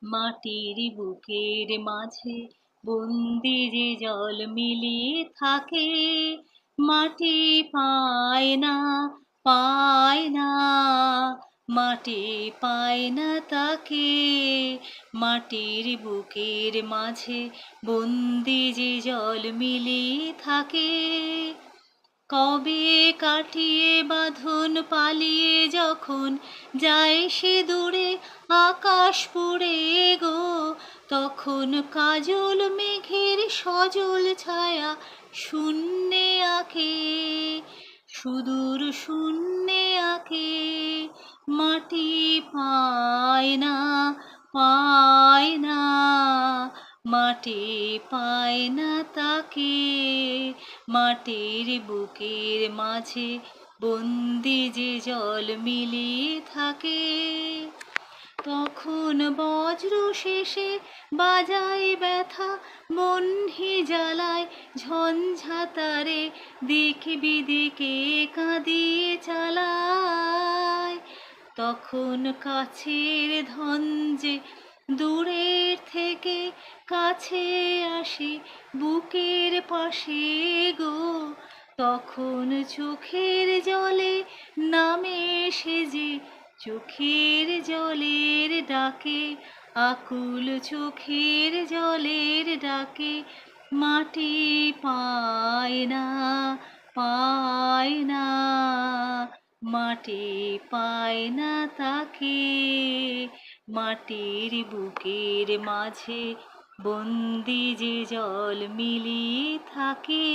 মাটির বুকের মাঝে বন্দি যে জল মিলিয়ে থাকে, মাটি পায় না, পায় না, মাটি পায় না তাকে। মাটির বুকের মাঝে বন্দি যে জল মিলিয়ে থাকে, কবে কাটিয়ে বাঁধন পালিয়ে যখন যায় সে দূরে আকাশ পুড়ে গো, তখন কাজল মেঘের সজল ছায়া শূন্যে আঁকে, সুদূর শূন্যে আঁকে। মাটি পায় না, পায় না, মাটি পায় না তাকে। মাটির বুকের মাঝে বন্দি যে জল মিলিয়ে থাকে, তখন বজ্র শেষে বাজায় ব্যথা, বহ্নি জ্বালায় ঝঞ্ঝাতারে, দিক বিদিকে কাঁদিয়ে চালায়। তখন কাছের ধন যে দূরের থেকে কাছে আসে বুকের পাশে গো, তখন চোখের জলে নামে সে যে, চোখের জলের ডাকে, আকুল চোখের জলের ডাকে। মাটি পায় না, পায় না, মাটি পায় না তাকে। মাটির বুকের মাঝে বন্দি যে জল মিলিয়ে থাকে।